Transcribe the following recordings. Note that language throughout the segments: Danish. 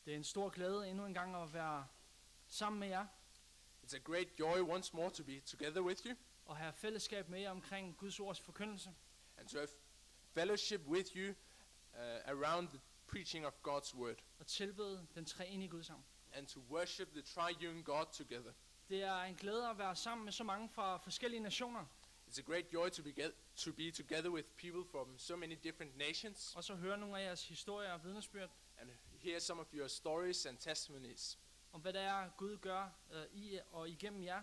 Det er en stor glæde endnu en gang at være sammen med jer It's a great joy once more to be together with you og have fællesskab med jer omkring Guds ords forkyndelse and to have fellowship with you around the preaching of God's word og tilbede den treenige Gud sammen. and to worship the triune God together. Det er en glæde at være sammen med så mange fra forskellige nationer It's a great joy to be together with people from so many different nations og så høre nogle af jeres historier og vidnesbyrd and hear some of your stories and testimonies om hvad det er Gud gør i og igennem jer,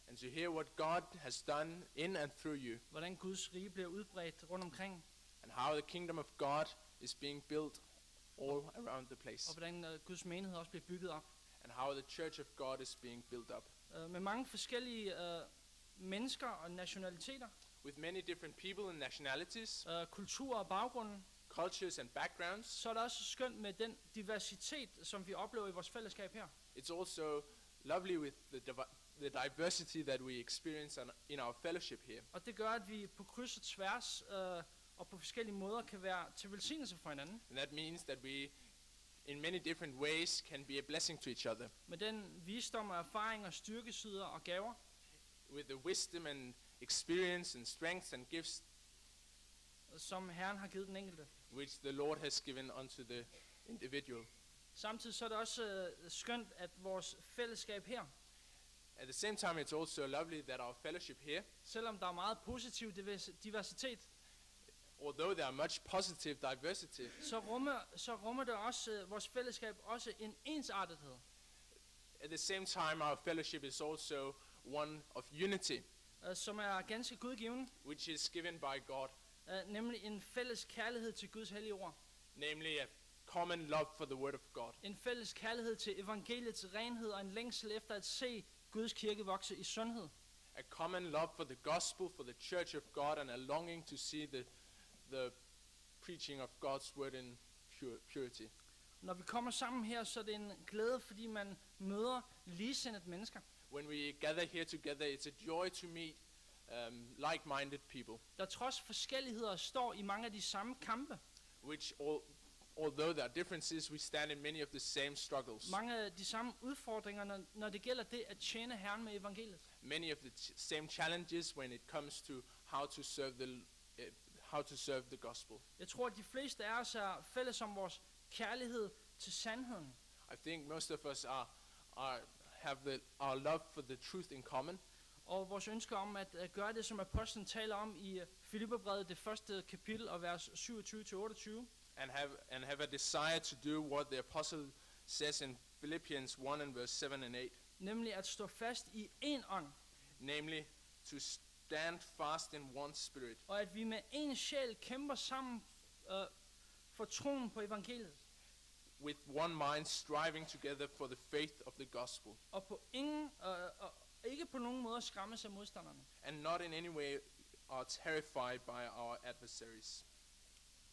and to hear what God has done in and through you hvordan Guds rige bliver udbredt rundt omkring and how the kingdom of God is being built all around the place og hvordan Guds menighed også bliver bygget op. and how the church of God is being built up Med mange forskellige mennesker og nationaliteter, with many different people and nationalities, kulturer og baggrunde, cultures and backgrounds. så er det også skønt med den diversitet, som vi oplever i vores fællesskab her. It's also lovely with the diversity that we experience in our fellowship here. Og det gør, at vi på kryds og tværs og på forskellige måder kan være til velsignelse for hinanden. And that means that we, in many different ways, can be a blessing to each other. Med den visdom og erfaring og styrkesider og gaver, With the wisdom and experience and strengths and gifts som Herren har givet den enkelte. which the Lord has given unto the individual. Samtidig så er det også skønt, at vores fællesskab her, At the same time, it's also lovely that our fellowship here, selvom der er meget positiv diversitet, although there are much positive diversity, så rummer det også vores fællesskab også en ensartethed. at the same time, our fellowship is also one of unity, Som er ganske gudgiven, which is given by God, nemlig en fælles kærlighed til Guds hellige ord. namely a common love for the Word of God, En fælles kærlighed til evangeliets renhed og en længsel efter at se Guds kirke vokse i sundhed. a common love for the gospel, for the church of God, and a longing to see the preaching of God's Word in purity. Når vi kommer sammen her, så er det en glæde, fordi man møder ligesindede mennesker, When we gather here together, it's a joy to meet like-minded people, der trods forskelligheder står i mange af de samme kampe. which although there are differences, we stand in many of the same struggles. Mange af de samme udfordringer, når det gælder det at tjene Herren med evangeliet. Many of the same challenges when it comes to how to serve the gospel. Jeg tror, at de fleste af os er fælles om vores kærlighed til sandheden. I think most of us have our love for the truth in common, Og vores ønske om at gøre det, som apostlen taler om i Filipperbrevet, det første kapitel og vers 27-28. and have a desire to do what the apostle says in Philippians 1 and verse 7 and 8, Nemlig at stå fast i én ånd, namely to stand fast in one spirit, og at vi med én sjæl kæmper sammen for troen på evangeliet. with one mind striving together for the faith of the gospel, Og på ikke på nogen måde skræmmes af modstanderne. and not in any way are terrified by our adversaries.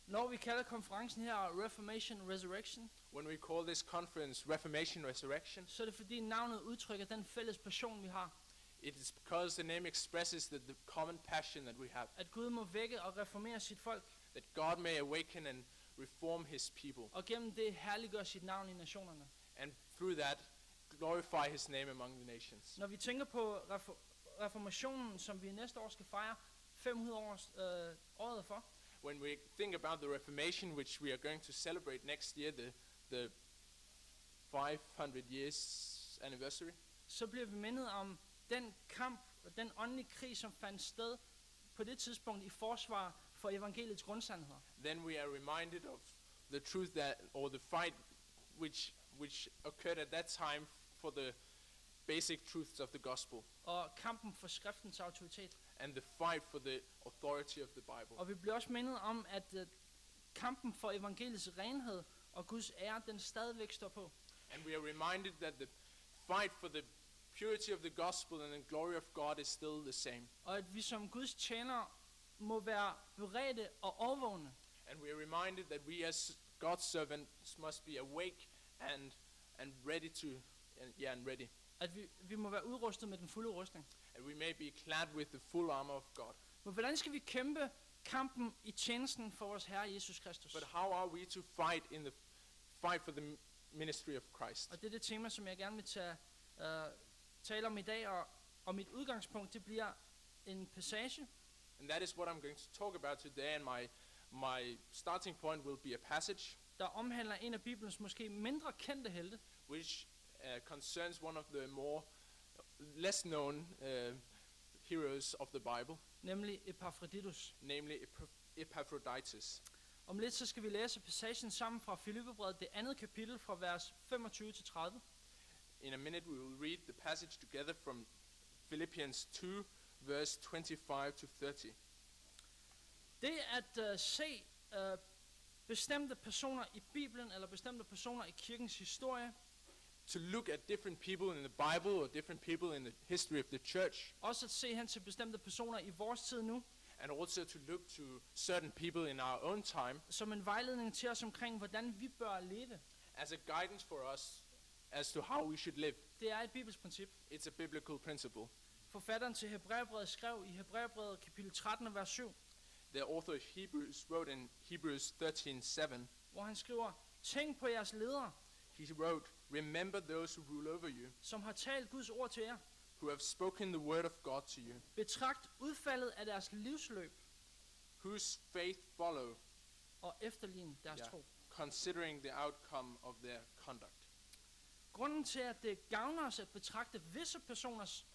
Når vi kalder konferencen her Reformation Resurrection, When we call this conference Reformation Resurrection, så er det fordi navnet udtrykker den fælles passion, vi har. it is because the name expresses the common passion that we have, At Gud må vække og reformere sit folk, that God may awaken and reform his people, og gennem det herliggør sit navn i nationerne. and through that glorify his name among the nations. Når vi tænker på reformationen, som vi næste år skal fejre 500 året for, When we think about the Reformation, which we are going to celebrate next year, the 500 years anniversary, så bliver vi mindet om den kamp og den åndelige krig, som fandt sted på det tidspunkt i forsvar for evangeliets grundsandheder. then we are reminded of the truth or the fight which occurred at that time for the basic truths of the gospel, Og kampen for skriftens autoritet. and the fight for the authority of the Bible. Og vi bliver også mindet om, at kampen for evangeliets renhed og Guds ære, den stadigvæk står på. And we are reminded that the fight for the purity of the gospel and the glory of God is still the same. Og at vi som Guds tjenere må være beredte og overvågne. And we are reminded that we as God's servants must be awake and ready and ready. At vi må være udrustet med den fulde rustning. And we may be clad with the full armor of God. Men hvordan skal vi kæmpe kampen i tjenesten for vores Herre Jesus Kristus? But how are we to fight in the fight for the ministry of Christ. Og det er det tema, som jeg gerne vil tale om i dag, og mit udgangspunkt, det bliver en passage, And that is what I'm going to talk about today, and my starting point will be a passage der omhandler en af Bibelens måske mindre kendte helte, which concerns one of the less known heroes of the Bible, nemlig Epaphroditus. namely Epaphroditus. Om lidt så skal vi læse passagen sammen fra Filipperbrevet, det andet kapitel fra vers 25 til 30. In a minute we will read the passage together from Philippians 2, verse 25 to 30. Det at se bestemte personer i Bibelen, eller bestemte personer i kirkens historie, To look at different people in the Bible or different people in the history of the church, også at se hen til bestemte personer i vores tid nu, and also to look to certain people in our own time som en vejledning til os omkring, hvordan vi bør leve. as a guidance for us as to how we should live. Det er et bibelsk princip. It's a biblical principle. Forfatteren til Hebræerbrevet skrev i Hebræerbrevet kapitel 13, vers 7, The author of Hebrews wrote in Hebrews 13:7, hvor han skriver, tænk på jeres ledere, he wrote, "Remember those who rule over you, som har talt Guds ord til jer. who have spoken the word of God to you, Betragt udfaldet af deres livsløb whose faith follow, og efterlign deres tro. considering the outcome of their conduct." Grunden til, at det gavner os at betragte visse personers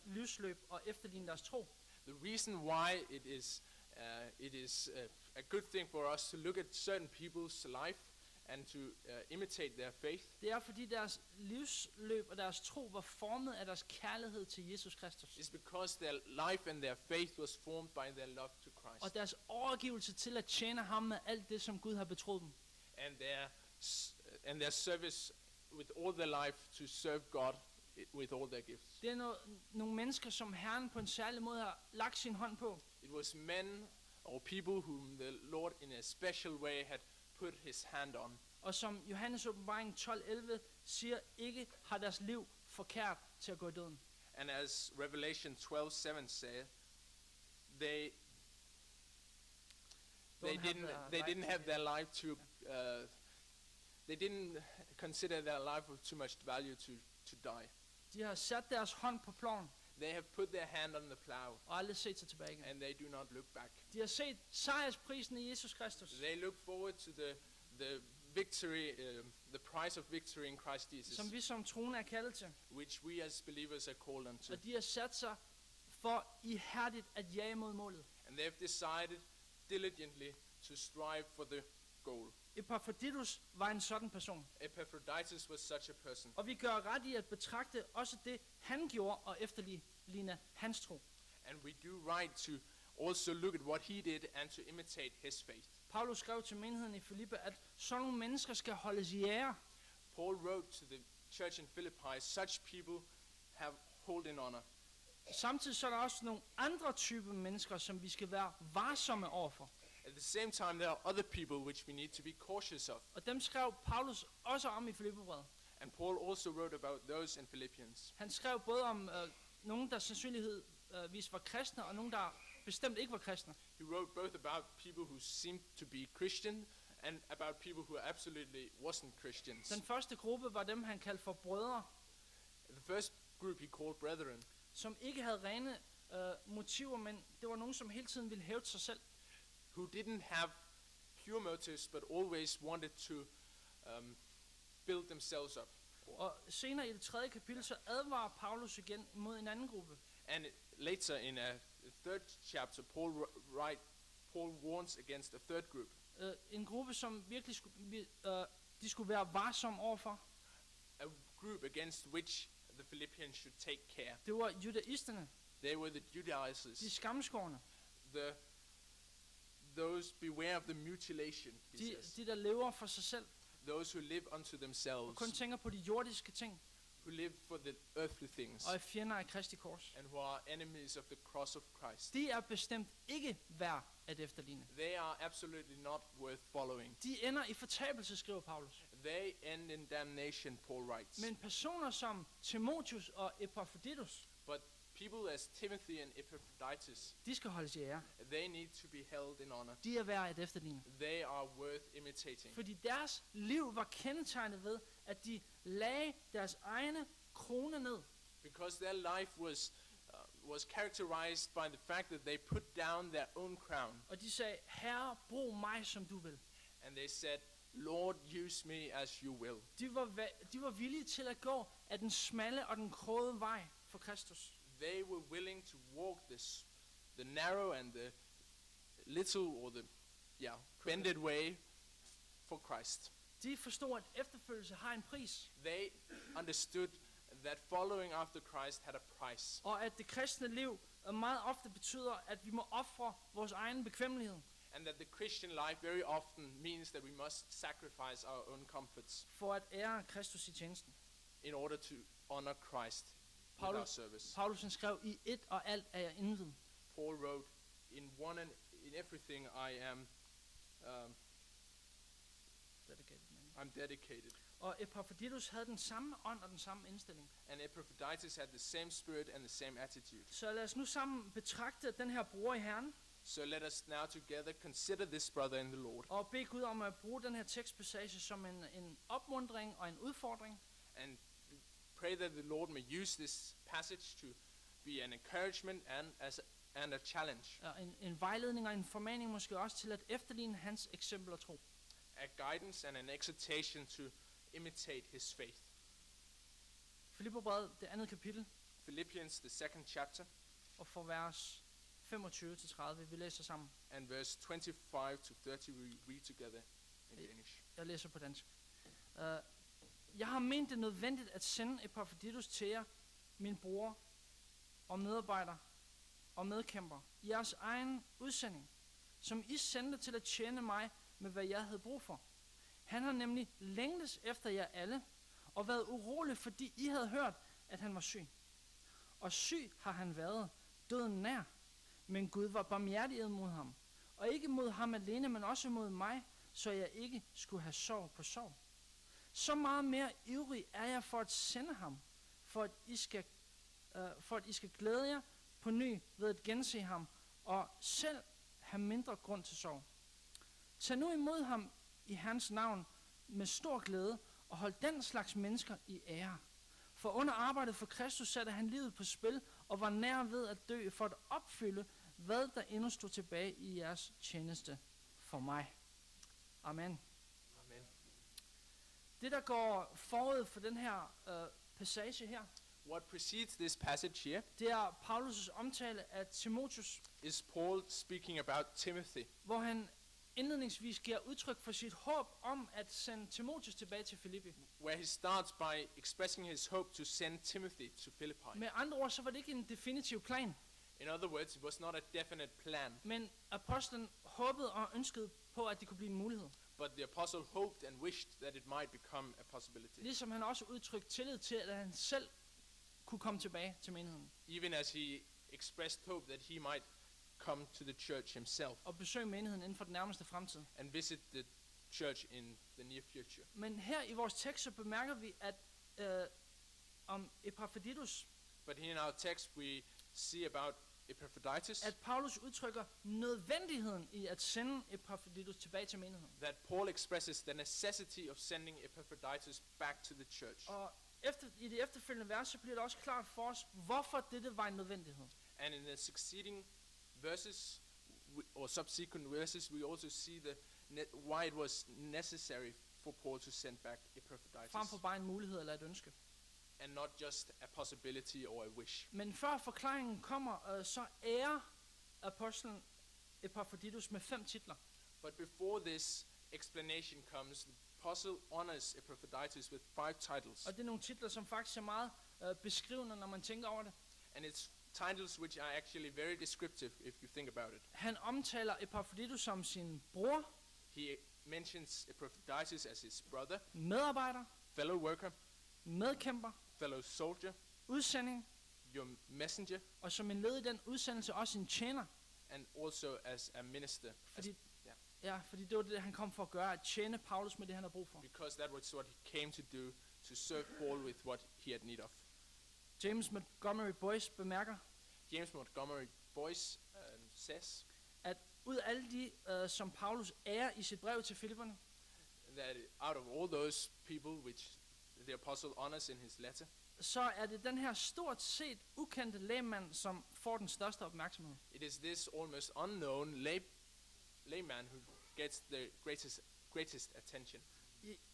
livsløb og efterligne deres tro, The reason why it is a good thing for us to look at certain people's life and to imitate their faith det er fordi deres livsløb og deres tro var formet af deres kærlighed til Jesus Kristus. is because their life and their faith was formed by their love to Christ, Og deres overgivelse til at tjene ham med alt det, som Gud har betroet dem. and their service with all their life to serve God with all their gifts. Det er nogle mennesker, som Herren på en særlig måde har lagt sin hånd på. It was men or people whom the Lord in a special way had put his hand on, Og som Johannes åbenbaring 12:11 siger, ikke har deres liv forkert til at gå i døden. and as Revelation 12:7 says, they didn't have their life to they didn't consider their life of too much value to die. De har sat deres hånd på ploven They have put their hand on the plow, og aldrig set sig tilbage igen. and they do not look back. De har set sejrsprisen i Jesus Kristus, They look forward to the victory, the price of victory in Christ Jesus, som vi som troende er kaldet til. which we as believers are called unto. Og de har sat sig for ihærdigt at jage mod målet. And they have decided diligently to strive for the goal. Epaphroditus var en sådan person. Epaphroditus was such a person. Og vi gør ret i at betragte også det, han gjorde, og efterligne hans tro. And we do right to also look at what he did and to imitate his faith. Paulus skrev til menigheden i Filippi, at sådan nogle mennesker skal holdes i ære. Paul wrote to the church in Philippi, such people have hold in honor. Samtidig så er der også nogle andre typer mennesker, som vi skal være varsomme overfor. At the same time, there are other people which we need to be cautious of. Og dem skrev Paulus også om i Filipperbrevet. And Paul also wrote about those in Philippians. Han skrev både om nogen, der sandsynligvis var kristne, og nogen, der bestemt ikke var kristne. He wrote both about people who seemed to be Christian and about people who absolutely wasn't Christians. Den første gruppe var dem, han kaldte for brødre, The first group he called brethren, som ikke havde rene motiver, men det var nogen, som hele tiden ville hævde sig selv. who didn't have pure motives but always wanted to build themselves up. Og senere i det 3. kapitel, så advarer Paulus igen mod en anden gruppe. And later in a third chapter, Paul warns against a third group, En gruppe, som virkelig de skulle være varsomme overfor. a group against which the Philippians should take care. Det var judaisterne, They were the de Judaizers, skamskårne, those beware of the mutilation, he says. de der lever for sig selv, Those who live unto og themselves, kun tænker på de jordiske ting, who live for the earthly things, og er fjender af Kristi kors. and who are enemies of the cross of Christ. De er bestemt ikke værd at efterligne. They are absolutely not worth following. De ender i fortabelse, skriver Paulus. They end in damnation, Paul writes. Men personer som Timotheus og Epaphroditus, But people as Timothy and Epaphroditus, de skal holdes i ære. they need to be held in honor. De er værd at efterligne. They are worth imitating. Fordi deres liv var kendetegnet ved, at de lagde deres egne krone ned. Because their life was characterized by the fact that they put down their own crown. Og de sagde, Herre, brug mig som du vil. And they said, Lord, use me as you will. De var villige til at gå af den smalle og den krogede vej for Kristus. They were willing to walk the narrow and the little or the bended way for Christ. De forstod, at efterfølgelse har en pris. They understood that following after Christ had a price. Og at det kristne liv meget ofte betyder, at vi må ofre vores egen bekvemmelighed. And that the Christian life very often means that we must sacrifice our own comforts For at ære Kristus i tjenesten. in order to honor Christ with our service. Paulus han skrev, i et og alt er jeg indviet. Paul wrote, in one and in everything I am I'm dedicated. Og Epaphroditus havde den samme ånd og den samme indstilling. And Epaphroditus had the same spirit and the same attitude. Så lad os nu sammen betragte den her bror i Herren. So let us now together consider this brother in the Lord. Og bede Gud om at bruge den her tekstpassage som en opmuntring og en udfordring. And pray that the Lord may use this passage to be an encouragement and a challenge. Og en vejledning og en formaning måske også til at efterligne hans eksempel og tro. A guidance and an exhortation to imitate his faith. Filipperbrevet, det andet kapitel, Philippians, the second chapter, og fra vers 25-30, vi læser sammen. and verse 25 to 30 we read together in Danish. Jeg læser på dansk. Jeg har ment det nødvendigt at sende Epaphroditus til jer, min bror og medarbejder og medkæmper, i jeres egen udsending, som I sendte til at tjene mig med, hvad jeg havde brug for. Han har nemlig længtes efter jer alle, og været urolig, fordi I havde hørt, at han var syg. Og syg har han været, døden nær, men Gud var barmhjertig mod ham. Og ikke mod ham alene, men også mod mig, så jeg ikke skulle have sorg på sorg. Så meget mere ivrig er jeg for at sende ham, for at I skal glæde jer på ny ved at gense ham, og selv have mindre grund til sorg. Tag nu imod ham i hans navn med stor glæde, og hold den slags mennesker i ære. For under arbejdet for Kristus satte han livet på spil, og var nær ved at dø for at opfylde, hvad der endnu stod tilbage i jeres tjeneste for mig. Amen. Amen. Det, der går forud for den her passage her, What precedes this passage here det er Paulus' omtale af Timotheus, is Paul speaking about Timothy, hvor han indledningsvis giver udtryk for sit håb om at sende Timotheus tilbage til Filippi. where he starts by expressing his hope to send Timothy to Philippi. Med andre ord, så var det ikke en definitiv plan, In other words, it was not a definite plan, men apostlen håbede og ønskede på, at det kunne blive en mulighed. but the apostle hoped and wished that it might become a possibility. Ligesom han også udtrykte tillid til, at han selv kunne komme tilbage til menigheden Even as he expressed hope that he might come to the church himself og besøge menigheden inden for den nærmeste fremtid. and visit the church in the near future. Men her i vores tekst så bemærker vi, at om Epaphroditus, But here in our text we see about Epaphroditus, at Paulus udtrykker nødvendigheden i at sende Epaphroditus tilbage til menigheden. that Paul expresses the necessity of sending Epaphroditus back to the church. Og i det efterfølgende vers, så bliver det også klart for os, hvorfor dette var en nødvendighed. And in the succeeding verses or subsequent verses, we also see why it was necessary for Paul to send back Epaphroditus, Frem for bare en mulighed eller et ønske. and not just a possibility or a wish. Men før forklaringen kommer, så ærer apostlen Epaphroditus med 5 titler. But before this explanation comes, the apostle honors Epaphroditus with 5 titles, Og det er nogle titler, som faktisk er meget beskrivende, når man tænker over det. and it's titles which are actually very descriptive if you think about it. Han omtaler Epaphroditus som sin bror, He mentions Epaphroditus as his brother, medarbejder, fellow worker, medkæmper, fellow soldier, udsending, your messenger, og som en led i den udsendelse også en tjener. and also as a minister. Fordi det var det, han kom for at gøre, at tjene Paulus med det, han har brug for. Because that was what he came to do, to serve Paul with what he had need of. James Montgomery Boyce bemærker, James Montgomery Boyce says at ud af alle de, som Paulus ærer i sit brev til Filipperne, that out of all those people which the apostle honors in his letter, så er det den her stort set ukendte lægmand, som får den største opmærksomhed. it is this almost unknown layman who gets the greatest attention.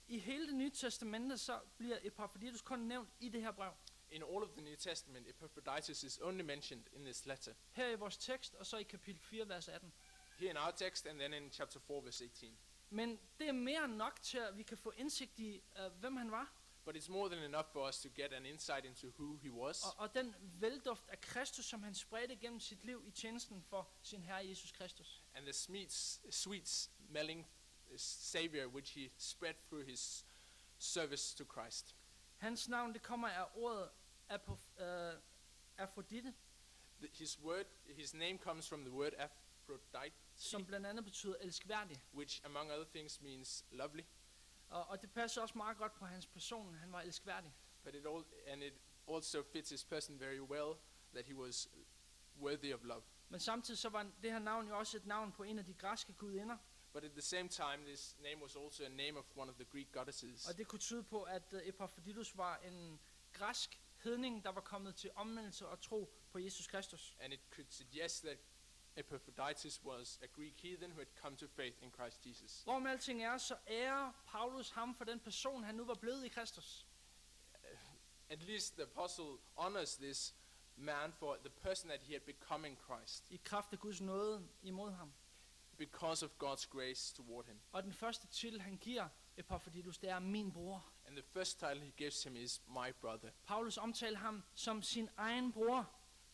I hele det nye testamente, så bliver Epaphroditus kun nævnt i det her brev. In all of the New Testament, Epaphroditus is only mentioned in this letter. Her i vores tekst, og så i kapitel 4, vers 18. Here in our text, and then in chapter 4, verse 18. Men det er mere end nok til, at vi kan få indsigt i, hvem han var. But it's more than enough for us to get an insight into who he was, Og den velduft af Kristus, som han spredte gennem sit liv i tjenesten for sin Herre Jesus Kristus. and the sweet smelling Savior which he spread through his service to Christ. Hans navn, det kommer af ordet Afrodite, His name comes from the word Aphrodite, som blandt andet betyder elskværdig. which among other things means lovely. Og det passer også meget godt på hans person. Han var elskværdig. But it also fits his person very well that he was worthy of love. Men samtidig så var det her navn jo også et navn på en af de græske gudinder. But at the same time, this name was also a name of one of the Greek goddesses. Og det kunne tyde på, at Epaphroditus var en græsk hedning, der var kommet til omvendelse og tro på Jesus Kristus. And it could suggest that Epaphroditus was a Greek heathen who had come to faith in Christ Jesus. Hvorom alting er, så ærer Paulus ham for den person, han nu var blevet i Kristus. At least the apostle honors this man for the person that he had become in Christ, I kraft af Guds nåde imod ham. because of God's grace toward him. Og den første titel, han giver Epaphroditus, det er min bror. And the first title he gives him is my brother. Paulus omtaler ham som sin egen bror.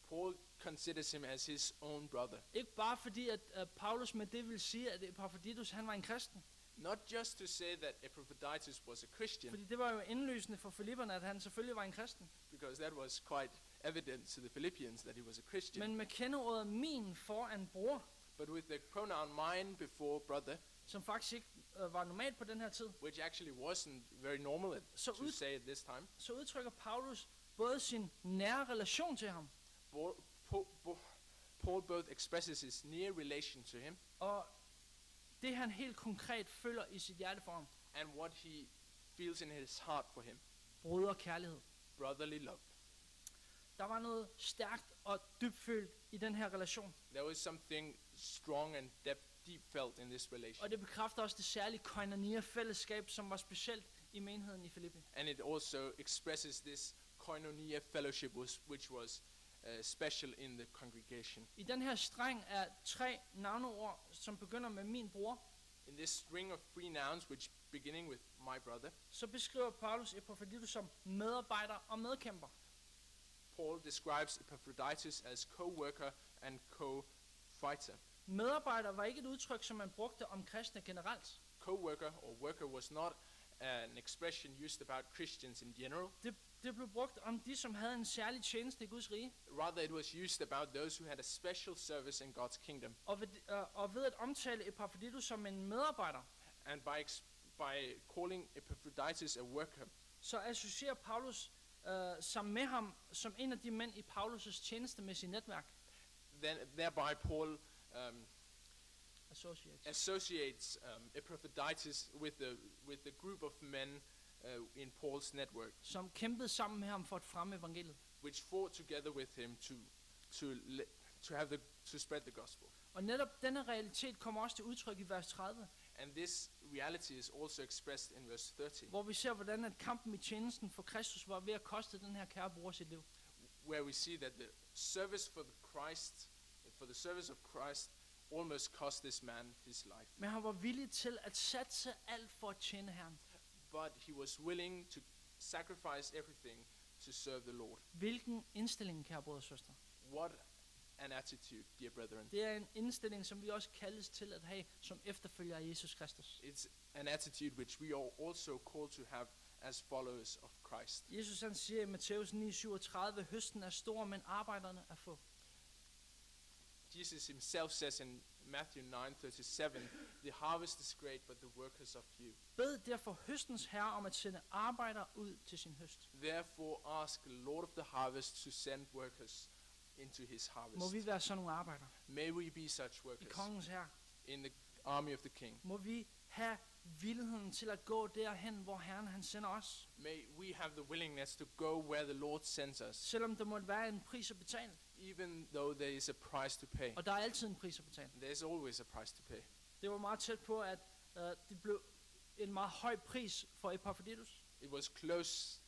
Paul considers him as his own brother. Ikke bare fordi, at Paulus med det vil sige, at Epaphroditus han var en kristen. Not just to say that Epaphroditus was a Christian, Fordi det var jo indlysende for Filipperne, at han selvfølgelig var en kristen. because that was quite evident to the Philippians that he was a Christian. Men med kendeordet min foran bror, But with the pronoun mine before brother, som faktisk ikke var normalt på den her tid, which actually wasn't very normal Så to say at this time, så udtrykker Paulus både sin nære relation til ham, Paul both expresses his near relation to him og det han helt konkret føler i sit hjerte for ham. and what he feels in his heart for him. Broderkærlighed. Brotherly love. Der var noget stærkt og dybfølt i den her relation. There was something strong and deep felt in this relation. Og det bekræfter også det særlige koinonia-fællesskab, som var specielt i menigheden i Filippi. And it also expresses this koinonia fellowship which was special in the congregation. I den her streng er 3 navneord, som begynder med min bror. In this string of 3 nouns which beginning with my brother, Så beskriver Paulus Epaphroditus som medarbejder og medkæmper. Paul describes Epaphroditus as co-worker and co-fighter. Medarbejder var ikke et udtryk, som man brugte om kristne generelt. Co-worker or worker was not an expression used about Christians in general. Det blev brugt om de, som havde en særlig tjeneste i Guds rige. Rather, it was used about those who had a special service in God's kingdom. Og ved at omtale Epaphroditus som en medarbejder, And by calling Epaphroditus a worker, så associerer Paulus sig med ham som en af de mænd i Paulus' tjenestemæssige netværk. then thereby Paul Associates. associates Epaphroditus with the group of men in Paul's network, Som kæmpede sammen med ham for at fremme evangeliet. which fought together with him to spread the gospel. Og netop denne realitet kommer også til udtryk i vers 30, And this reality is also expressed in verse 30, hvor vi ser, hvordan at kampen i tjenesten for Kristus var ved at koste den her kære bror sit liv. where we see that the service for the service of Christ almost cost this man his life. Men han var villig til at satse alt for at tjene Herren. But he was willing to sacrifice everything to serve the Lord. Hvilken indstilling, kære brødre og søstre. What an attitude, dear brethren. Det er en indstilling, som vi også kaldes til at have som efterfølger af Jesus Kristus. It's an attitude which we are also called to have as followers of Christ. Jesus han siger i Matthæus 9:37, høsten er stor, men arbejderne er få. Jesus himself says in Matthew 9:37, the harvest is great, but the workers are few. Bed derfor høstens herre om at sende arbejdere ud til sin høst. Therefore ask the Lord of the harvest to send workers into his Må harvest. vi være sådan nogle arbejdere May we be such i workers kongens hær. in the army of the King. Må vi have villigheden til at gå derhen, hvor Herren han sender os. May we have the willingness to go where the Lord sends us, Selvom der måtte være en pris at betale. even though there is a price to pay. Og der er altid en pris at betale. There's always a price to pay. Det var meget tæt på, at det blev en meget høj pris for Epaphroditus. It was close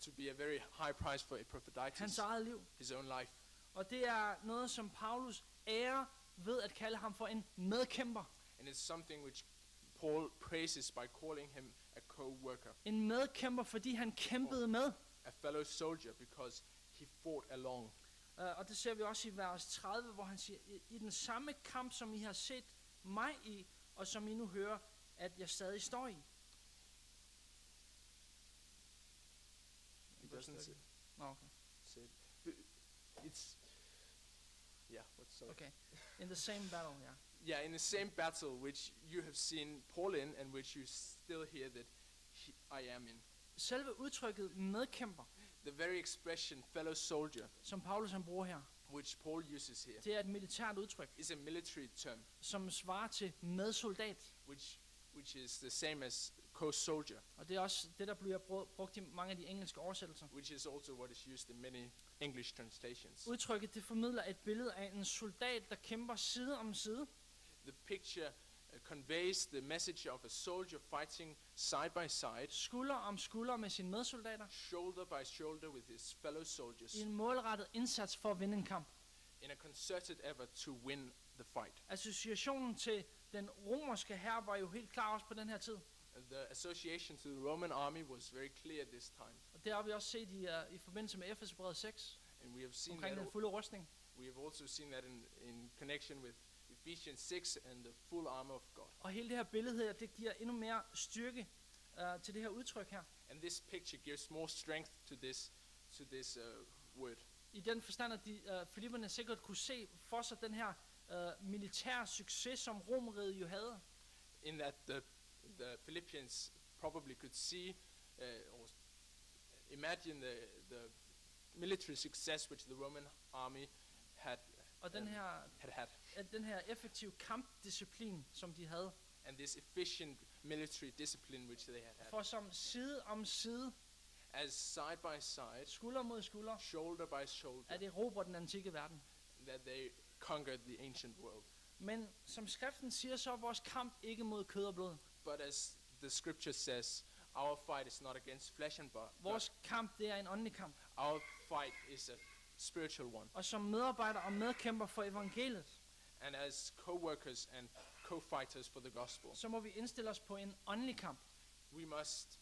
to be a very high price for Epaphroditus, Hans eget liv. his own life. Og det er noget, som Paulus ærer ved at kalde ham for en medkæmper. And it's something which Paul praises by calling him a co-worker, En medkæmper, fordi han kæmpede med. a fellow soldier, because he fought along. Og det ser vi også i vers 30, hvor han siger, i den samme kamp, som I har set mig i, og som I nu hører, at jeg stadig står i. It doesn't say, Nå, okay. it's, yeah, what's sorry. Okay. In the same battle, ja. Yeah, in the same battle which you have seen Paul in, and which you still hear that I am in. Selve udtrykket medkæmper, The very expression fellow soldier, som Paulus han bruger her, which Paul uses here, det er et militært udtryk, is a military term, som svarer til medsoldat. which is the same as co-soldier, Og det er også det, der bliver brugt i mange af de engelske oversættelser. which is also what is used in many English translations. Udtrykket, det formidler et billede af en soldat, der kæmper side om side. The picture conveys the message of a soldier fighting side by side, Skulder om skulder med sine medsoldater. shoulder by shoulder with his fellow soldiers, I en målrettet indsats for at vinde en kamp. in a concerted effort to win the fight. Associationen til den romerske hær var jo helt klar også på den her tid. The association to the Roman army was very clear this time, Og det har vi også set i forbindelse med Efesbrevet 6, and we have seen omkring that. den fulde rustning. We have also seen that in connection with Ephesians 6 and the full armor of God. Og hele det her billede her, det giver endnu mere styrke til det her udtryk her. And this picture gives more strength to this word. I den forstand, at filipperne sikkert kunne se for sig den her militære succes, som Romerriget jo havde. In that the Philippians probably could see or imagine the military success which the Roman army had Og den her effektive kampdisciplin, som de havde. and this efficient military discipline which they had. For som side om side, As side by side, skulder mod skulder, shoulder by shoulder, at erobre den antikke verden. that they conquered the ancient world. Men som skriften siger, så er vores kamp ikke mod kød og blod. But as the scripture says, our fight is not against flesh and blood. Vores kamp, det er en åndelig kamp. Our fight is a spiritual one. Og som medarbejder og medkæmper for evangeliet, And as co-workers and co-fighters for the gospel, så må vi indstille os på en åndelig kamp. we must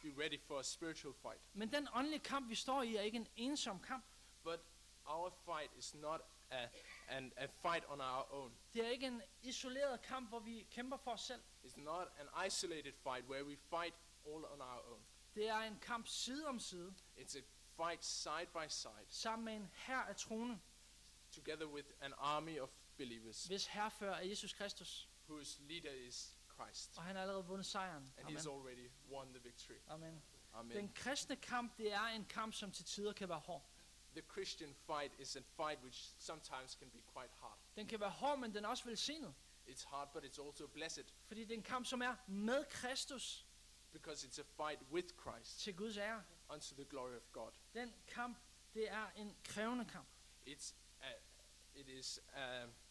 be ready for a spiritual fight. Men den åndelige kamp, vi står i, er ikke en ensom kamp. But our fight is not a fight on our own. Det er ikke en isoleret kamp, hvor vi kæmper for os selv. It's not an isolated fight where we fight all on our own. Det er en kamp side om side, It's a fight side by side, sammen med en hær af troende, together with an army of believers hvis herfører er Jesus Kristus. whose leader is Christ. Og han har allerede vundet sejren. And Amen. he's already won the victory. Amen. Amen. Den kristne kamp, det er en kamp, som til tider kan være hård. The Christian fight is a fight which sometimes can be quite hard. Den kan være hård, men den er også velsignet. It's hard, but it's also blessed, Fordi det er en kamp, som er med Kristus because it's a fight with Christ til Guds ære. unto the glory of God. Den kamp, det er en krævende kamp.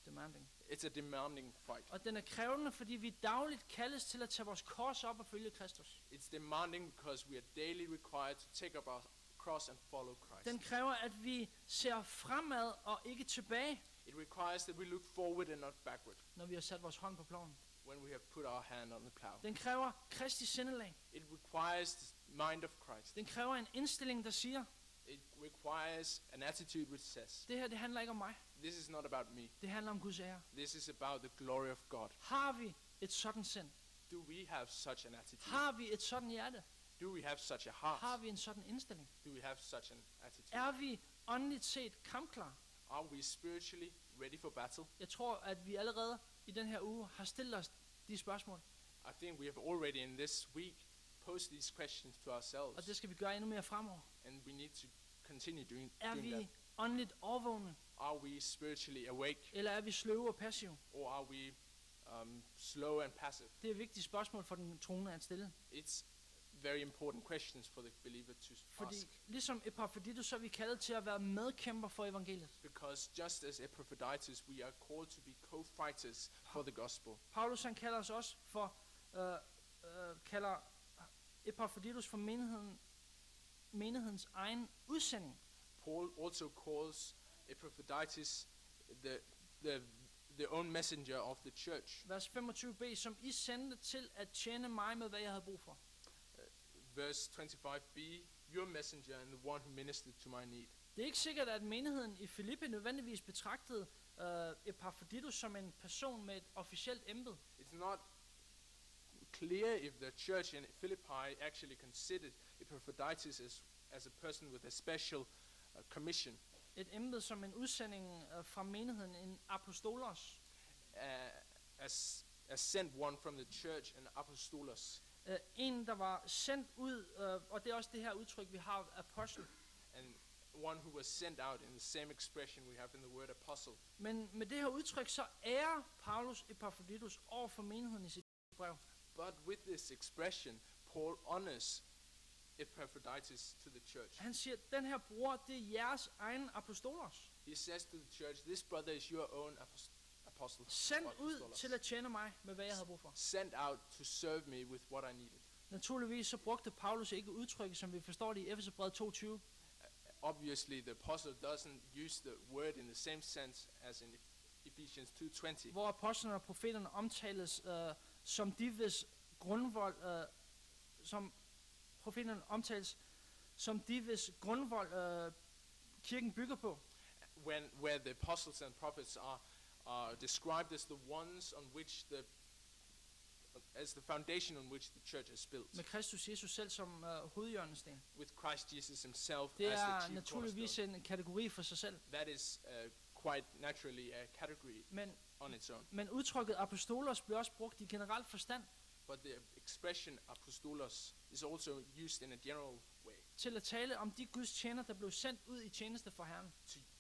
Demanding. It's a demanding fight. Og den er krævende, fordi vi dagligt kaldes til at tage vores kors op og følge Kristus. It's demanding because we are daily required to take up our cross and follow Christ. Den kræver, at vi ser fremad og ikke tilbage, It requires that we look forward and not backward når vi har sat vores hånd på ploven. when we have put our hand on the plow. Den kræver Kristi sindelag. It requires the mind of Christ. Den kræver en indstilling, der siger, It requires an attitude which says, det her, det handler ikke om mig. this is not about me. Det handler om Guds ære. This is about the glory of God. Har vi et sådan sind? Do we have such an attitude? Har vi et sådan hjerte? Do we have such a Har heart? vi en sådan indstilling? Do we have such an attitude? Er vi åndeligt set kampklar? Are we spiritually ready for battle? Jeg tror, at vi allerede i den her uge har stillet os de spørgsmål. I think we have already in this week posed these questions to Og ourselves, det skal vi gøre endnu mere fremover. and we need to continue doing Er that? vi åndeligt overvågne, Are we spiritually awake, eller er vi sløve og passive? or are we slow and passive? Det er et vigtigt spørgsmål for den troende at stille. It's very important questions for the believer to Fordi ask. ligesom Epaphroditus, så er vi kaldet til at være medkæmper for evangeliet. Because just as Epaphroditus, we are called to be co-fighters for the gospel. Paulus han kalder os også for, kalder Epaphroditus for menighedens egen udsending. Paul also calls Epaphroditus the own messenger of the church. Vers 25b, som I sendte til at tjene mig med, hvad jeg havde brug for. Verse 25b, your messenger and the one who ministered to my need. Det er ikke sikkert, at menigheden i Filippi nødvendigvis betragtede Epaphroditus som en person med et officielt embede. It's not clear if the church in Philippi actually considered Epaphroditus as a person with a special commission, Et embede som en udsending fra menigheden, en apostolos. as sent one from the church, an apostolos, En, der var sendt ud, og det er også det her udtryk, vi har, apostel. and one who was sent out in the same expression we have in the word apostle. Men med det her udtryk, så ærer Paulus Epaphroditus over for menigheden i sit brev. But with this expression, Paul honors Epaphroditus to the church. Han siger, at den her bror, det er jeres egen apostolos. He says to the church, this brother is your own apostle. Sendt ud apostolos. til at tjene mig med, hvad jeg havde brug for. Sent out to serve me with what I needed. Naturligvis så brugte Paulus ikke udtrykket, som vi forstår det i Efeserbrevet 2:20. Obviously, the apostle doesn't use the word in the same sense as in Ephesians 2:20, Hvor apostlerne og profeterne omtales som de hvis grundvold, som profeterne omtales som de hvis grundvold kirken bygger på. where the apostles and prophets are described as the ones on which as the foundation on which the church is built, Med Kristus Jesus selv som hovedhjørnesten. with Christ Jesus himself Det as the er chief naturligvis cornerstone. en kategori for sig selv. That is quite naturally a category on its own. Men udtrykket apostolos bliver også brugt i generel forstand But the expression apostolos is also used in a general way, til at tale om de Guds tjener, der blev sendt ud i tjeneste for Herren.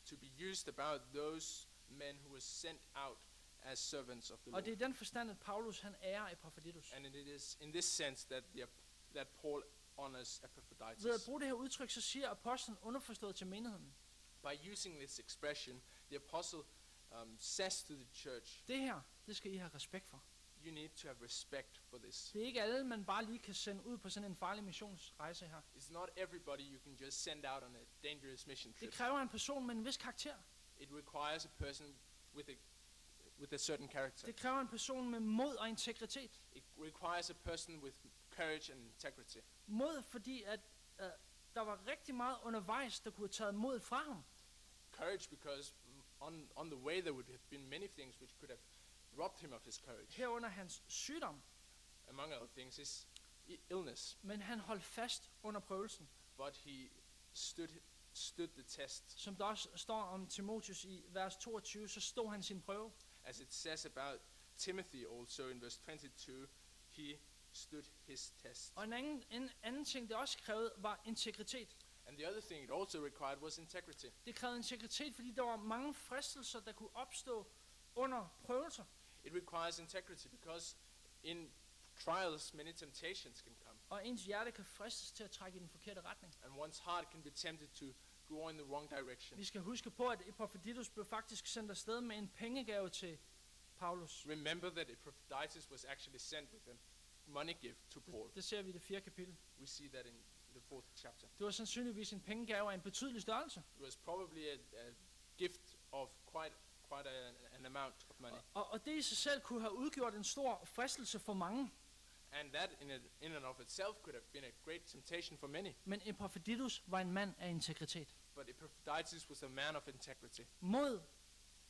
to be used about those men who were sent out as servants of the Og det Lord. er i den forstand, at Paulus han ærer Epaphroditus. And it is in this sense that Paul honors Ved at Epaphroditus. bruge det her udtryk, så siger apostlen underforstået til menigheden. By using this expression, the apostle says to the church, Det her, det skal I have respekt for. you need to have respect for this. Det er ikke alle, man bare lige kan sende ud på sådan en farlig missionsrejse her. It's not everybody you can just send out on a dangerous mission Det trip. kræver en person med en vis karakter. It requires a person with a certain character. Det kræver en person med mod og integritet. It requires a person with courage and integrity. Mod, fordi at der var rigtig meget undervejs, der kunne have taget mod fra ham. Courage because on the way there would have been many things which could have robbed him of his courage. Herunder hans sygdom. Among other things, his illness. Men han holdt fast under prøvelsen. But he stood the test. Som der også står om Timotheus i vers 22, så stod han sin prøve. As it says about Timothy also in verse 22, he stood his test. Og en anden ting, det også krævede, var integritet. And the other thing it also required was integrity. Det krævede integritet, fordi der var mange fristelser, der kunne opstå under prøvelser. It requires integrity because in trials many temptations can come. Og ens hjerte kan fristes til at trække i den forkerte retning. And one's heart can be tempted to go in the wrong direction. Vi skal huske på, at Epaphroditus blev faktisk sendt afsted med en pengegave til Paulus. Remember that Epaphroditus was actually sent with a money gift to Paul. Det ser vi i det 4. kapitel. We see that in the 4th chapter. Det var sandsynligvis en pengegave af en betydelig størrelse. It was probably a gift of quite an amount of money. Og det i sig selv kunne have udgjort en stor fristelse for mange. And that in and of itself could have been a great temptation for many. Men Epaphroditus var en mand af integritet. But Epaphroditus was a man of integrity. Mod,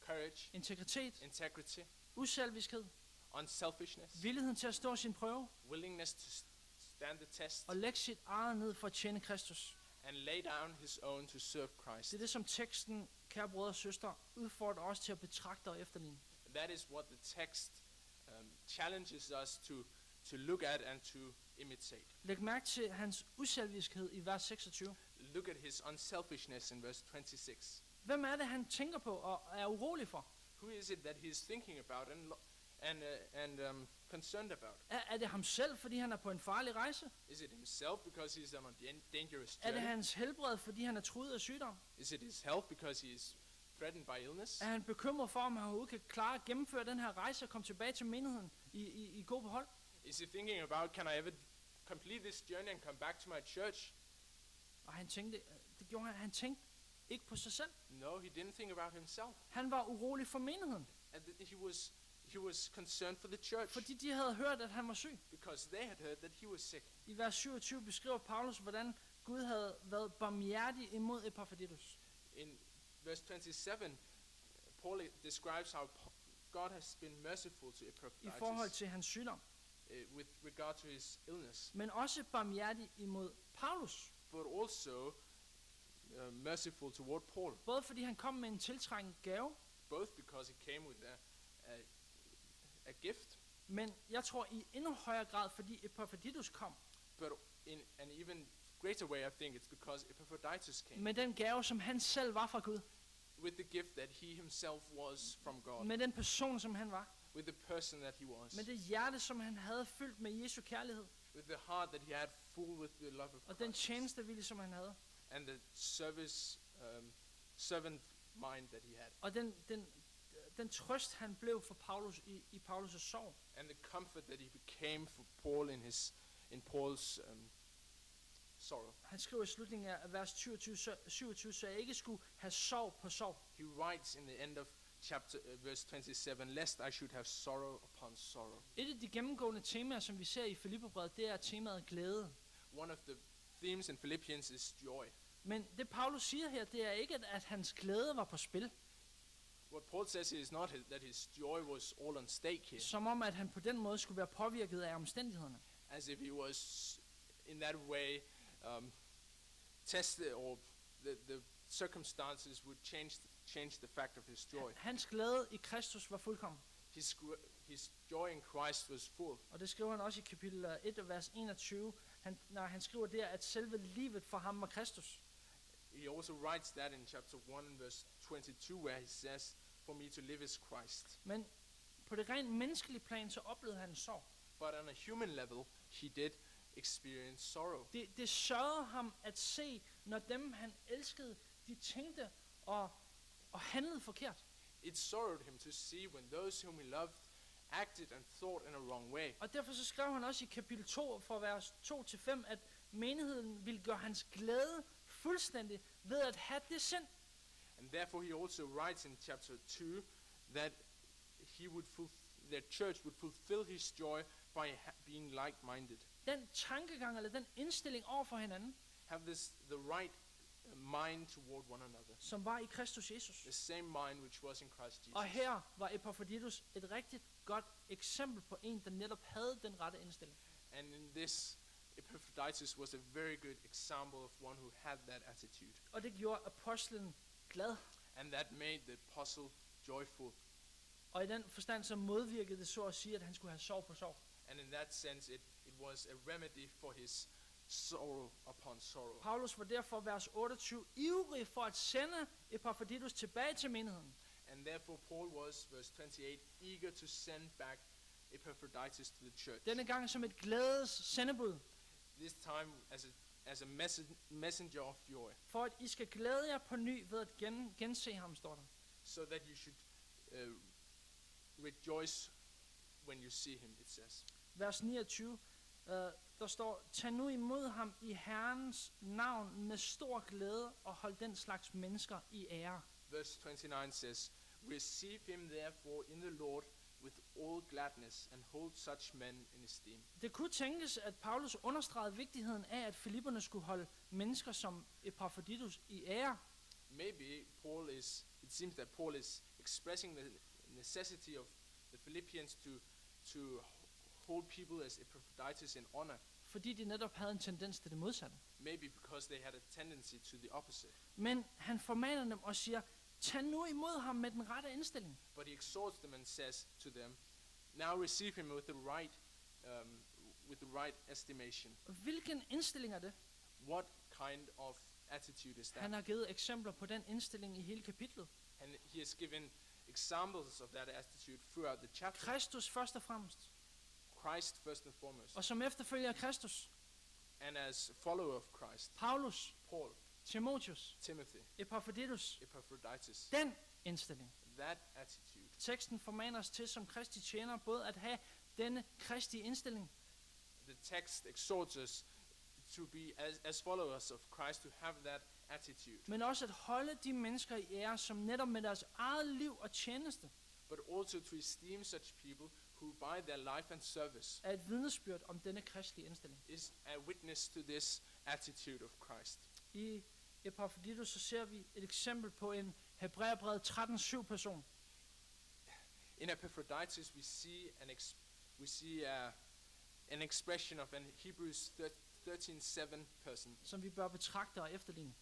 Courage, integritet, integrity, uselviskhed, unselfishness, villigheden til at stå sin prøve willingness to stand the test, og lægge sit eget ned for at tjene Kristus. and lay down his own to serve Christ. Det er det, som teksten, kære brødre og søstre, udfordrer os til at betragte og efterligne. That is what the text challenges us to look at and to imitate. Læg mærke til hans uselviskhed i vers 26. look at his unselfishness in verse 26. Hvem er det, han tænker på og er urolig for? Who is it that he's thinking about and concerned about? Er det ham selv, fordi han er på en farlig rejse? Is it himself because he's on a dangerous Er det journey? hans helbred, fordi han er truet af sygdom? Is it his health because he is threatened by illness? Er han bekymret for, om han overhovedet kan klare at gennemføre den her rejse og komme tilbage til menigheden i god behold? Is he thinking about, can I ever complete this journey and come back to my church? Og han tænkte, det gjorde han tænkte ikke på sig selv. No, he didn't think about himself. Han var urolig for menigheden, And he was concerned for the church fordi de havde hørt, at han var syg. because they had heard that he was sick. I vers 27 beskriver Paulus, hvordan Gud havde været barmhjertig imod Epaphroditus. In verse 27, Paul describes how God has been merciful to I forhold Epaphroditus til hans sygdom, with regard to his illness, men også barmhjertig imod Paulus. but also merciful toward Paul, Både fordi han kom med en tiltrængt gave, both because he came with a gift, men jeg tror i endnu højere grad, fordi Epaphroditus kom but in an even greater way, I think it's because Epaphroditus came med den gave, som han selv var fra Gud. with the gift that he himself was from God, Med den person, som han var. with the person that he was, Med det hjerte, som han havde fyldt med Jesu kærlighed. with the heart that he had full with the love of Og den Christ, tjenestevilje, som han havde. and the servant mind that he had, Og den trøst, han blev for Paulus i Paulus' sorg. and the comfort that he became for Paul in Paul's sorrow. Han skriver i slutningen af vers 27, så jeg ikke skulle have sorg på sorg. He writes in the end of chapter verse 27, lest I should have sorrow upon sorrow. Et af de gennemgående temaer, som vi ser i Filipperbrevet, det er temaet glæde. One of the themes in Philippians is joy. Men det Paulus siger her, det er ikke, at hans glæde var på spil. What Paul says is not that his joy was all on stake here, Som om, at han på den måde skulle være påvirket af omstændighederne. as if he was in that way tested, or the circumstances would change the fact of his joy. Hans glæde i Kristus var fuldkommen. His joy in Christ was full. Og det skriver han også i kapitel 1, vers 21, når han skriver der, at selve livet for ham var Kristus. He also writes that in chapter 1 verse 22, where he says, for me to live is Christ. Men på det rent menneskelige plan, så oplevede han sorg. But on a human level, he did experience sorrow. Det sørgede ham at se, når dem han elskede, de tænkte og handlede forkert. It sorrowed him to see when those whom he loved acted and thought in a wrong way. Og derfor så skrev han også i kapitel 2, fra vers 2-5, at menigheden ville gøre hans glæde fuldstændig ved at have det sind. And therefore he also writes in chapter 2 that their church would fulfill his joy by being like-minded. Den tankegang eller den indstilling over for hinanden, Have the right mind toward one another. som var i Kristus Jesus. The same mind which was in Christ Jesus. Og her var Epaphroditus et rigtig godt eksempel på en, der netop havde den rette indstilling. And in this, Epaphroditus was a very good example of one who had that attitude. Og det gjorde apostlen glad. And that made the apostle joyful. Og i den forstand så modvirkede det så at sige, at han skulle have sorg på sorg. And in that sense, it was a remedy for his sorrow upon sorrow. Paulus var derfor, vers 28, ivrig for at sende Epaphroditus tilbage til menigheden. And therefore Paul was, verse 28, eager to send back Epaphroditus to the church. Denne gang som et glædes sendebud, This time as a messenger of joy, for at I skal glæde jer på ny ved at gense ham, står der. so that you should rejoice when you see him, it says. Vers 29, der står, tag nu imod ham i Herrens navn med stor glæde og hold den slags mennesker i ære. Verse 29 says, receive him therefore in the Lord with all gladness, and hold such men in esteem. Det kunne tænkes, at Paulus understregede vigtigheden af, at filipperne skulle holde mennesker som Epaphroditus i ære. Maybe it seems that Paul is expressing the necessity of the Philippians to hold people as Epaphroditus in honor. Fordi de netop havde en tendens til det modsatte. Maybe because they had a tendency to the opposite. Men han formaner dem og siger, tag nu imod ham med den rette indstilling. But he exhorts them and says to them, now receive him with the right estimation. Hvilken indstilling er det? What kind of attitude is that? Han har givet eksempler på den indstilling i hele kapitlet. And he has given examples of that attitude throughout the chapter. Kristus først og fremmest. Christ first and foremost. Og som efterfølger af Kristus. And as follower of Christ, Paulus, Paul, Timotheus, Timothy, Epaphroditus. Epaphroditus. Den indstilling. That attitude. Teksten formaner os til som Kristi tjener både at have denne Kristi indstilling, The text exhorts us to be as followers of Christ, to have that attitude, men også at holde de mennesker i ære, som netop med deres eget liv og tjeneste but also to esteem such people who by their life and service er et vidnesbyrd om denne kristelige indstilling. is a witness to this attitude of Christ. I Epaphroditus så ser vi et eksempel på en Hebræerbrevet 13:7 person. In Epaphroditus, we see an expression of an Hebrews 13:7 person, Som vi bør betragte og efterligne.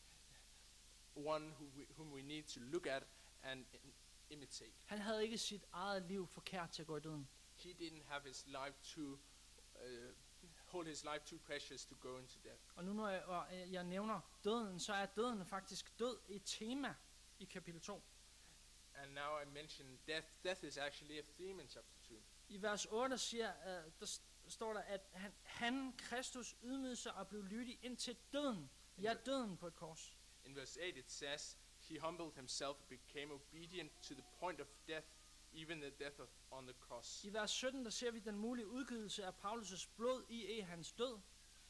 one whom we need to look at and imitate. Han havde ikke sit eget liv forkert til at gå i døden. He didn't have his life hold his life too precious to go into death. Og nu når jeg nævner døden, så er døden faktisk død et tema i kapitel 2. And now I mention death. Death is actually a theme in chapter 2. I vers 8 står der, at han, Kristus, ydmygede sig og blev lydig indtil døden. Ja, døden på et kors. In verse 8 it says, he humbled himself and became obedient to the point of death, even the death on the cross. I vers 17, der ser vi den mulige udgivelse af Paulus' blod i hans død.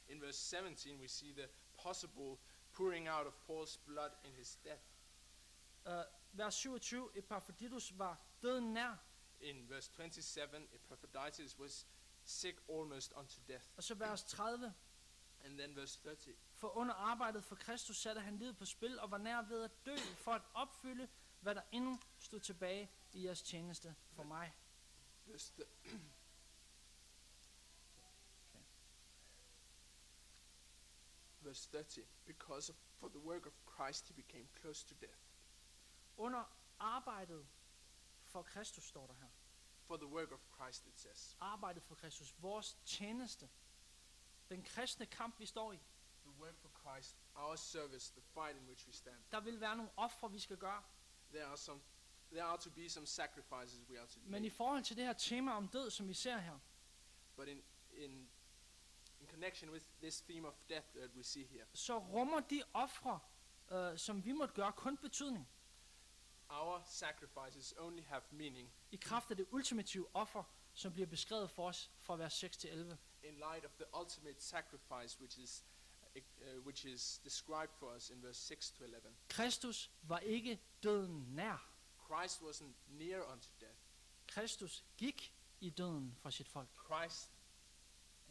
In verse 17 we see the possible pouring out of Paul's blood in his death. Vers 27, Epaphroditus var døden nær. In verse 27, Epaphroditus was sick almost unto death. Og så vers 30, And then verse 30. for under arbejdet for Kristus satte han livet på spil og var nær ved at dø for at opfylde, hvad der endnu stod tilbage i jeres tjeneste for mig. Verse 30. Because for the work of Christ he became close to death. Under arbejdet for Kristus står der her. For the work of Christ it says. Arbejdet for Kristus, vores tjeneste. Den kristne kamp, vi står i. The work for Christ, our service, the fight in which we stand. Der vil være nogle ofre, vi skal gøre. There are to be some sacrifices we are to Men i make. forhold til det her tema om død, som vi ser her, But in connection with this theme of death that we see here, så rummer de ofre, som vi måtte gøre, kun betydning our sacrifices only have meaning i kraft af det ultimative offer, som bliver beskrevet for os fra vers 6 til 11. in light of the ultimate sacrifice which is described for us in verse 6 to 11. Kristus var ikke døden nær. Christ wasn't near unto death. Kristus gik i døden for sit folk. Christ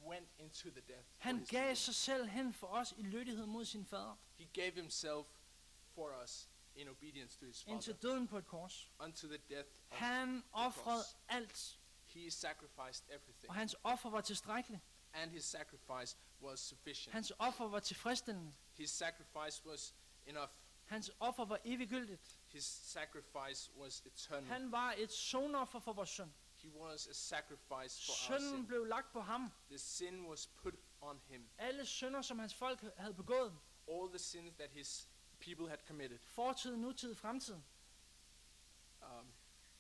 went into the death. for Han his gav people. sig selv hen for os i lydighed mod sin fader, He gave himself for us in obedience to his indtil Father, døden på et kors. unto the death of Han ofrede cross. alt, He sacrificed everything, og hans offer var tilstrækkeligt. and his sacrifice was sufficient. Hans offer var tilfredsstillende. His sacrifice was enough. Hans offer var eviggyldigt. His sacrifice was eternal. Han var et sonoffer for vores synd. He was a sacrifice for our Synden sin. blev lagt på ham. The sin was put on him. Alle synder, som hans folk havde begået, All the sins that his people had committed, fortid, nutid, fremtid.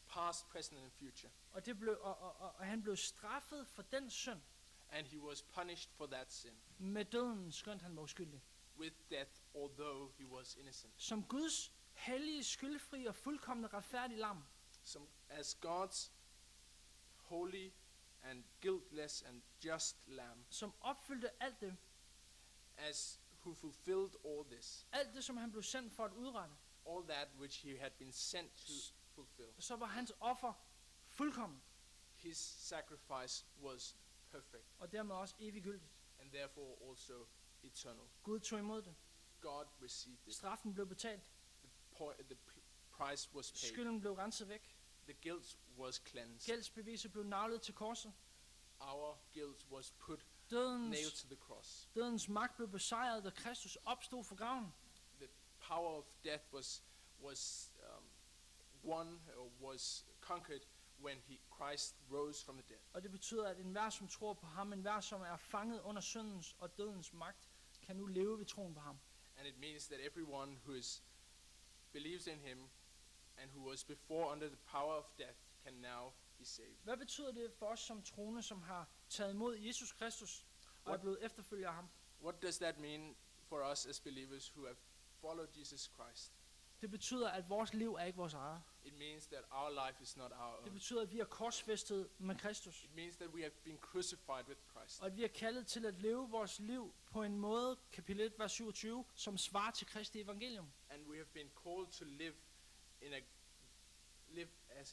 past, present, and future. Og, og han blev straffet for den synd And he was punished for that sin med døden, skønt han var uskyldig. with death, although he was innocent. Som Guds hellige, skyldfri og fuldkomne retfærdige lam, As God's holy and guiltless and just lamb, som opfyldte alt det, as who fulfilled all this, alt det, som han blev sendt for at udrette, all that which he had been sent to fulfill. så var hans offer fuldkommen, His sacrifice was perfect og dermed også eviggyldigt. and therefore also eternal. Gud tog imod det. God received it. Straffen blev betalt. The price was paid. Skylden blev renset væk. The guilt was cleansed. Gældsbeviset blev naglet til korset. Our guilt was nailed Dødens, to the cross. dødens magt blev besejret, da Kristus opstod fra graven. The power of death was won or was conquered when Christ rose from the dead. Og det betyder, at enhver, som tror på ham, enhver, som er fanget under syndens og dødens magt, kan nu leve ved troen på ham. And it means that everyone believes in him and who was before under the power of death can now be saved. Hvad betyder det for os som troende, som har taget imod Jesus Kristus og er blevet efterfølger af ham? What does that mean for us as believers who have followed Jesus Christ? Det betyder, at vores liv er ikke vores eget. It means that our life is not our Det own. betyder, at vi er korsfæstet med Kristus. It means that we have been crucified with Christ. Og at vi er kaldet til at leve vores liv på en måde, kapitel 1, vers 27, som svarer til Kristi evangelium. And we have been called to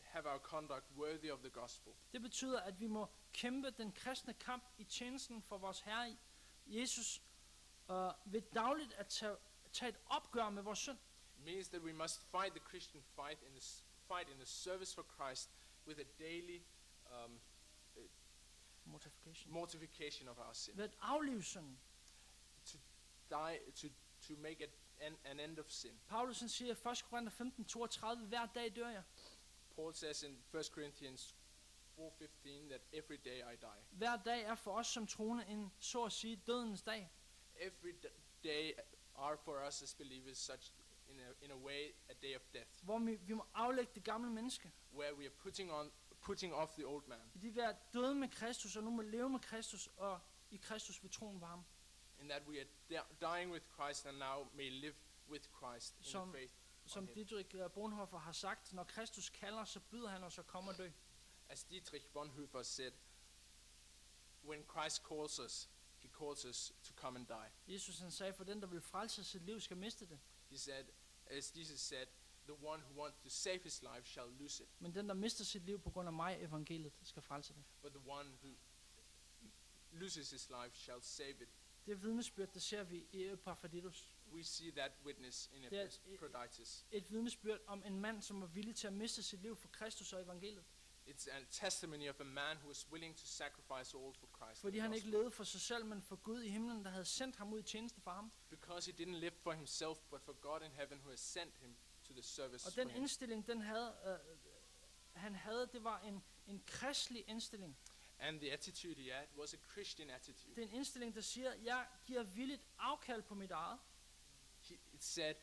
have our conduct worthy of the gospel. Det betyder, at vi må kæmpe den kristne kamp i tjenesten for vores Herre Jesus, ved dagligt at tage et opgør med vores synd. It means that we must fight the Christian fight in the service for Christ with a daily mortification of our sin. Ved at aflive synden. To die, to make an end of sin. Paulus siger i 1. Korinther 15:32, hver dag dør jeg. Paul says in 1 Corinthians 4:15 that every day I die. Hver dag er for os som troende en, så at sige, dødens dag. Every day are for us as believers such in a way a day of death. Hvor vi må aflægge det gamle menneske. Where we are putting off the old man. I de være døde med Kristus, og nu må leve med Kristus, og i Kristus ved troen på ham. In that we are dying with Christ and now may live with Christ in the faith. Som Dietrich Bonhoeffer har sagt, når Kristus kalder, så byder han os at komme og dø. As Dietrich Bonhoeffer said, when Christ calls us, he calls us to come and die. Jesus han sagde, for den der vil frelse sit liv, skal miste det. He said, as Jesus said, the one who wants to save his life shall lose it. Men den der mister sit liv på grund af mig, evangeliet, skal frelse det. But the one who loses his life shall save it. Det vidnesbyrd, det ser vi i Epaphroditus. We see that witness in Epaphroditus. Et vidnesbyrd om en mand, som var villig til at miste sit liv for Kristus og evangeliet. It's a testimony of a man who was willing to sacrifice all for Christ. Fordi han ikke levede for sig selv, men for Gud i himlen, der havde sendt ham ud i tjeneste for ham. Because he didn't live for himself, but for God in heaven who has sent him to the service. Og den indstilling, han havde, det var en kristelig indstilling. And the attitude he had was a Christian attitude. Det er en indstilling, der siger, jeg giver villigt afkald på mit eget. It said,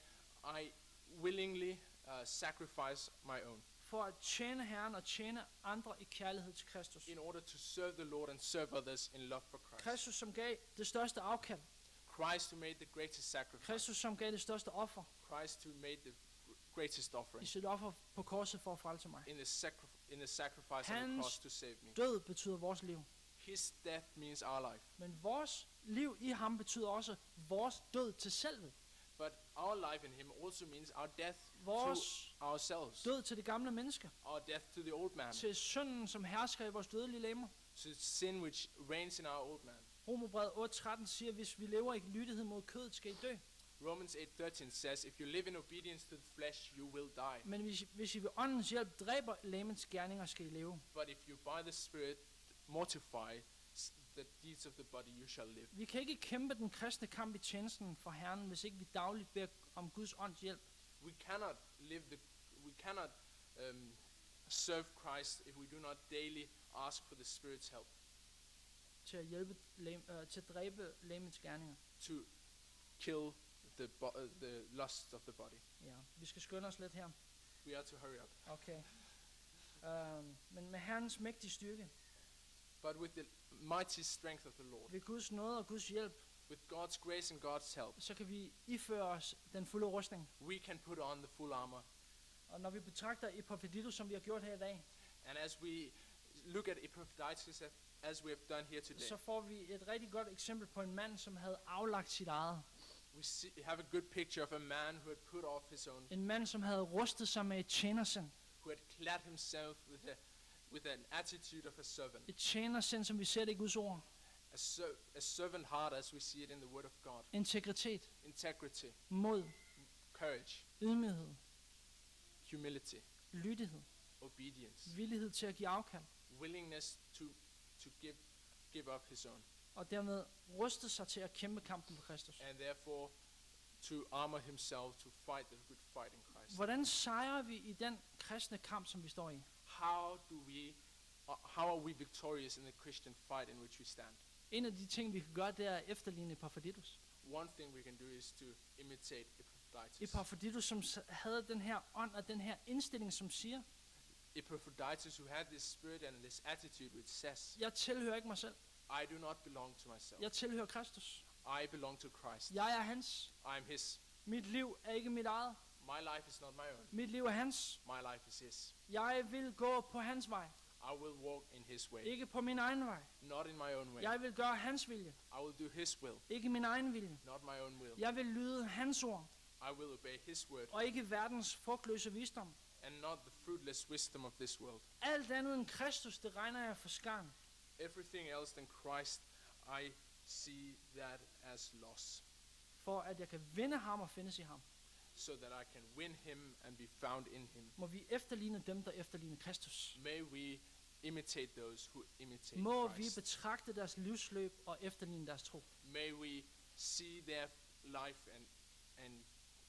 I willingly sacrifice my own. For at tjene Herren og tjene andre i kærlighed til Kristus. In order to serve the Lord and serve others in love for Christ. Kristus, som gav det største afkald. Christ who made the greatest sacrifice. Kristus, som gav det største offer. Christ who made the greatest offering. I sit offer på korset for at frelse mig. In the sacrifice on the cross to save me. Død betyder vores liv. His death means our life. Men vores liv i ham betyder også vores død til selvet. But our life in him also means our death vores to ourselves. Død til det gamle menneske. Our death to the old man. Til synden, som hersker i vores dødelige lemmer. To sin which reigns in our old man. Romerbrevet 8:13 siger, hvis vi lever i lydighed mod kødet, skal I dø. Romans 8:13 says, if you live in obedience to the flesh, you will die. Men hvis I ved åndens hjælp dræber legemets gerninger, skal I leve. But if you by the Spirit mortify the deeds of the body, you shall live. Vi kan ikke kæmpe den kristne kamp i tjenesten for Herren, hvis ikke vi dagligt beder om Guds ånds hjælp. We cannot serve Christ if we do not daily ask for the Spirit's help. Til at hjælpe til at dræbe legemets gerninger. To kill the lust of the body. Ja, vi skal skynde os lidt her. We are to hurry up. Okay. Men med Herrens mægtige styrke. But with the mighty strength of the Lord. Ved Guds nåde og Guds hjælp. With God's grace and God's help. Så kan vi iføre os den fulde rustning. We can put on the full armor. Og når vi betragter Epaphroditus, som vi har gjort her i dag. And as we look at Epaphroditus as we have done here today. Så får vi et rigtig godt eksempel på en mand, som havde aflagt sit eget. We have a good picture of a man who had put off his own. En mand, som havde rustet sig med et tjenersind. Who had clad himself with an attitude of a servant. Et tjenersind, som vi ser det i Guds ord. A servant heart as we see it in the word of God. Integritet. Integrity. Mod. Courage. Ydmyghed. Humility. Lydighed. Obedience. Villighed til at give afkald. Willingness to give up his own. Og dermed rustet sig til at kæmpe kampen for Kristus. And therefore to armor himself to fight the good fight in Christ. Hvordan sejrer vi i den kristne kamp, som vi står i? How are we victorious in the Christian fight in which we stand? En af de ting, vi kan gøre, det er at efterligne Epaphroditus. one thing we can do is to imitate Epaphroditus. Epaphroditus, som havde den her ånd og den her indstilling, som siger, Epaphroditus, who had this spirit and this attitude, which says, jeg tilhører ikke mig selv. I do not belong to myself. Jeg tilhører Kristus. I belong to Christ. Jeg er hans. I am his. Mit liv er ikke mit eget. My life is not my own. Mit liv er hans. My life is his. Jeg vil gå på hans vej. I will walk in his way. Ikke på min egen vej. Not in my own way. Jeg vil gøre hans vilje. I will do his will. Ikke min egen vilje. Not my own will. Jeg vil lyde hans ord. I will obey his word Og ikke verdens frugtløse visdom. and not the fruitless wisdom of this world. Alt andet end Kristus, det regner jeg for skarn. Everything else than Christ, I see that as loss, For at jeg kan vinde ham og findes i ham, so that I can win him and be found in him. må vi efterligne dem, der efterligner Kristus. May we imitate those who imitate Må vi Christ. betragte deres livsløb og efterligne deres tro. May we see their life and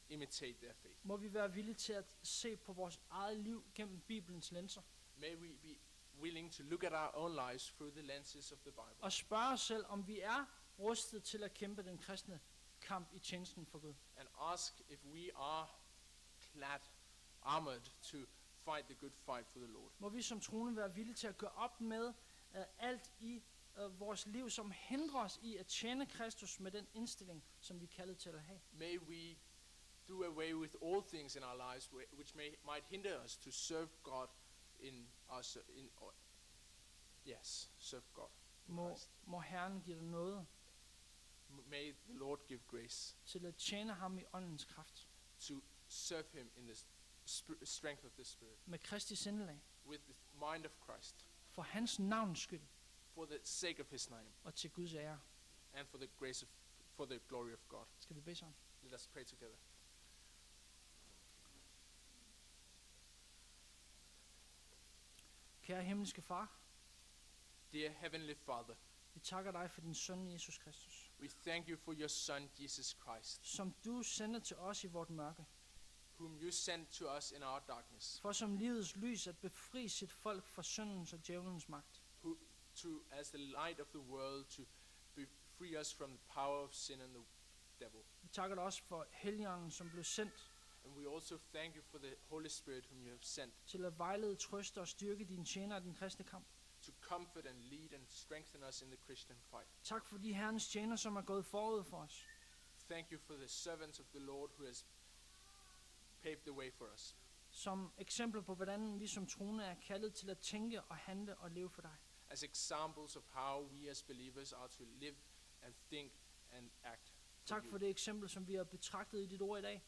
imitate their faith. Må vi være villige til at se på vores eget liv gennem Bibelens linser. May we be willing to look at our own lives through the lenses of the Bible Og spørge os selv, om vi er rustet til at kæmpe den kristne kamp i tjenesten for Gud. and ask if we are clad, armored to fight the good fight for the Lord. Må vi som troende være villige til at gøre op med alt i vores liv, som hindrer os i at tjene Kristus med den indstilling, som vi er kaldet til at have. May we do away with all things in our lives which might hinder us to serve God in our serve God. in Christ. Må Herren give dig noget May the Lord give grace til at tjene ham i åndens kraft, to serve him in the strength of the Spirit, med Kristi sindelag, with the mind of Christ, for hans navns skyld for the sake of his name, og til Guds ære. and for the glory of God. Skal vi bede sammen? Let us pray together. Kære himmelske far, Dear Heavenly Father, vi takker dig for din søn Jesus Kristus, we thank you for your Son, Jesus Christ, som du sender til os i vort mørke, whom you sent to us in our darkness, for som livets lys at befri sit folk fra syndens og djævelens magt, as the light of the world, to free us from the power of sin and the devil. Vi takker dig også for Helligånden, som blev sendt And we also thank you for the Holy Spirit whom you have sent til at vejlede, trøste og styrke dine tjenere i den kristne kamp. to comfort and lead and strengthen us in the Christian fight. Tak for de Herrens tjenere, som er gået forud for os. Thank you for the servants of the Lord who has paved the way for us, Som eksempler på, hvordan vi som troende er kaldet til at tænke og handle og leve for dig. as examples of how we as believers are to live and think and act for Tak you. for det eksempel, som vi har betragtet i dit ord i dag.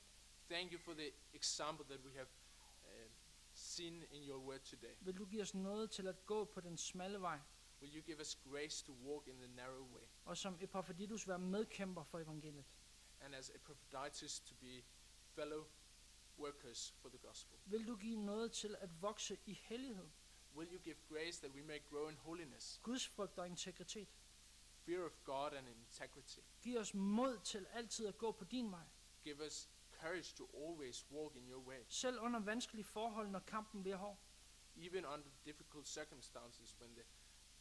Thank you for the example that we have seen in your word today. Vil du give os noget til at gå på den smalle vej, Will you give us grace to walk in the narrow way, og som Epaphroditus være medkæmper for evangeliet. and as Epaphroditus to be fellow workers for the gospel? Vil du give noget til at vokse i hellighed, Will you give grace that we may grow in holiness, Guds frygt og integritet. fear of God and integrity? Giv os mod til altid at gå på din vej, Give us courage to always walk in your way, selv under vanskelige forhold, når kampen bliver hård. even under difficult circumstances when the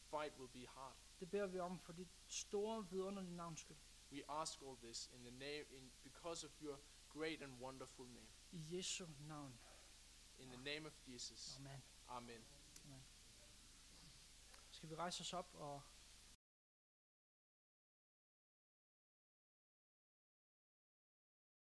fight will be hard. Det beder vi om for dit store, vidunderlige navns skyld. We ask all this in the name, because of your great and wonderful name. I Jesu navn. In the name of Jesus. Amen. Amen. Skal vi rejse os op og